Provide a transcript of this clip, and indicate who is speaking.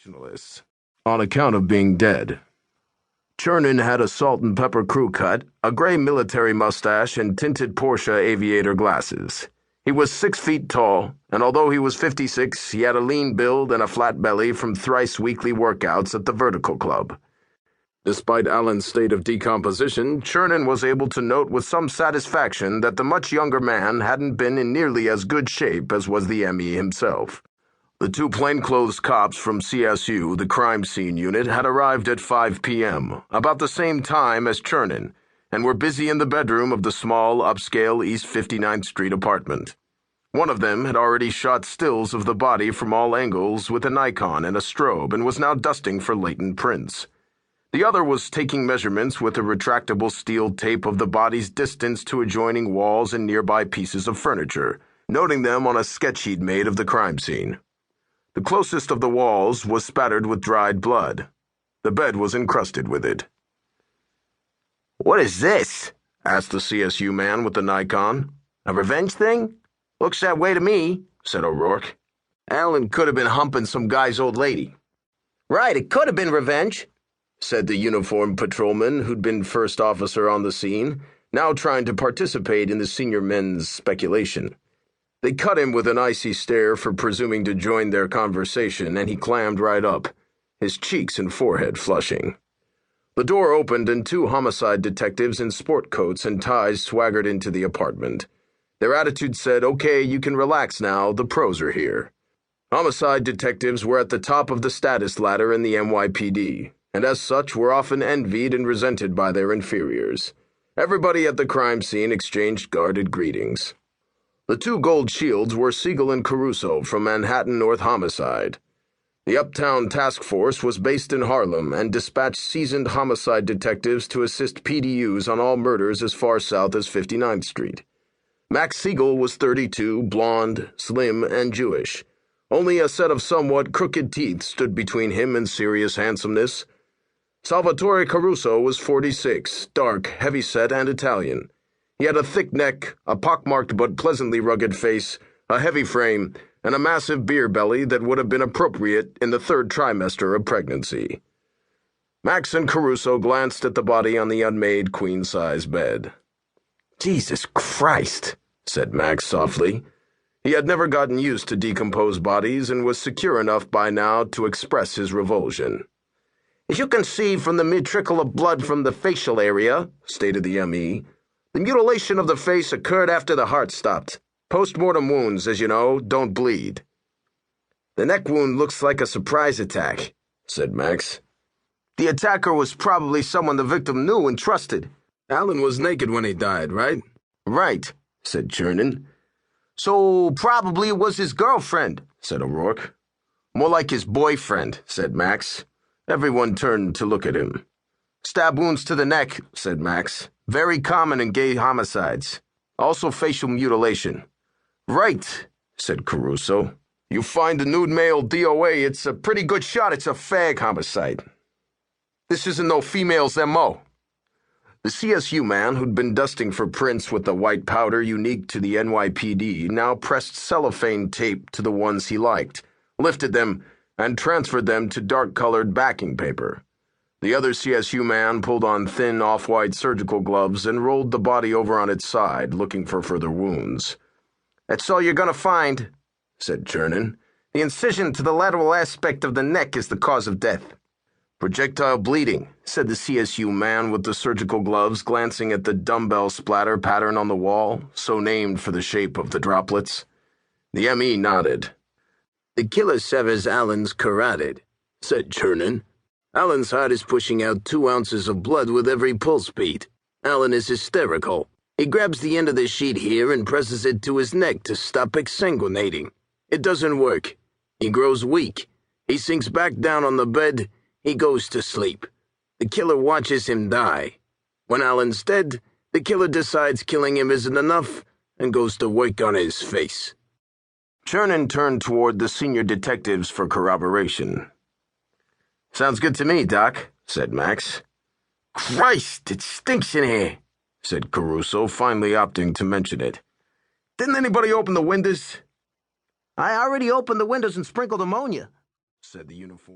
Speaker 1: sensationalists on account of being dead. Chernin had a salt and pepper crew cut, a gray military mustache, and tinted Porsche aviator glasses. He was 6 feet tall, and although he was 56, he had a lean build and a flat belly from thrice weekly workouts at the Vertical Club. Despite Alan's state of decomposition, Chernin was able to note with some satisfaction that the much younger man hadn't been in nearly as good shape as was the ME himself. The 2 plainclothes cops from CSU, the crime scene unit, had arrived at 5 p.m., about the same time as Chernin, and were busy in the bedroom of the small, upscale East 59th Street apartment. One of them had already shot stills of the body from all angles with a Nikon and a strobe and was now dusting for latent prints. The other was taking measurements with a retractable steel tape of the body's distance to adjoining walls and nearby pieces of furniture, noting them on a sketch he'd made of the crime scene. The closest of the walls was spattered with dried blood. The bed was encrusted with it.
Speaker 2: "What is this?"
Speaker 1: asked the CSU man with the Nikon.
Speaker 2: "A revenge thing? Looks that way to me," said O'Rourke.
Speaker 1: "Alan could have been humping some guy's old lady."
Speaker 2: "Right, it could have been revenge,"
Speaker 1: said the uniformed patrolman who'd been first officer on the scene, now trying to participate in the senior men's speculation. They cut him with an icy stare for presuming to join their conversation, and he clammed right up, his cheeks and forehead flushing. The door opened and 2 homicide detectives in sport coats and ties swaggered into the apartment. Their attitude said, "Okay, you can relax now, the pros are here." Homicide detectives were at the top of the status ladder in the NYPD, and as such were often envied and resented by their inferiors. Everybody at the crime scene exchanged guarded greetings. The 2 gold shields were Segal and Caruso from Manhattan North Homicide. The Uptown Task Force was based in Harlem and dispatched seasoned homicide detectives to assist PDUs on all murders as far south as 59th Street. Max Segal was 32, blonde, slim, and Jewish. Only a set of somewhat crooked teeth stood between him and serious handsomeness. Salvatore Caruso was 46, dark, heavy-set, and Italian. He had a thick neck, a pockmarked but pleasantly rugged face, a heavy frame, and a massive beer belly that would have been appropriate in the 3rd trimester of pregnancy. Max and Caruso glanced at the body on the unmade queen-size bed.
Speaker 2: "Jesus Christ,"
Speaker 1: said Max softly. He had never gotten used to decomposed bodies and was secure enough by now to express his revulsion.
Speaker 2: "As you can see from the mere trickle of blood from the facial area," stated the ME, "the mutilation of the face occurred after the heart stopped. Post-mortem wounds, as you know, don't bleed."
Speaker 1: "The neck wound looks like a surprise attack," said Max.
Speaker 2: "The attacker was probably someone the victim knew and trusted."
Speaker 1: "Alan was naked when he died, right?"
Speaker 2: "Right," said Chernin. "So probably it was his girlfriend," said O'Rourke.
Speaker 1: "More like his boyfriend," said Max. Everyone turned to look at him.
Speaker 2: "Stab wounds to the neck," said Max. "Very common in gay homicides. Also facial mutilation."
Speaker 1: "Right," said Caruso. "You find the nude male DOA, it's a pretty good shot it's a fag homicide. This isn't no female's MO." The CSU man, who'd been dusting for prints with the white powder unique to the NYPD, now pressed cellophane tape to the ones he liked, lifted them, and transferred them to dark-colored backing paper. The other CSU man pulled on thin off-white surgical gloves and rolled the body over on its side, looking for further wounds.
Speaker 2: "That's all you're going to find," said Chernin. "The incision to the lateral aspect of the neck is the cause of death."
Speaker 1: "Projectile bleeding," said the CSU man with the surgical gloves, glancing at the dumbbell splatter pattern on the wall, so named for the shape of the droplets. The ME nodded.
Speaker 3: "The killer severs Alan's carotid," said Chernin. "Alan's heart is pushing out 2 ounces of blood with every pulse beat. Alan is hysterical. He grabs the end of the sheet here and presses it to his neck to stop exsanguinating. It doesn't work. He grows weak. He sinks back down on the bed. He goes to sleep. The killer watches him die. When Alan's dead, the killer decides killing him isn't enough and goes to work on his face."
Speaker 1: Chernin turned toward the senior detectives for corroboration.
Speaker 2: "Sounds good to me, Doc," said Max.
Speaker 1: "Christ, it stinks in here," said Caruso, finally opting to mention it. "Didn't anybody open the windows?"
Speaker 2: "I already opened the windows and sprinkled ammonia,"
Speaker 1: said the uniform.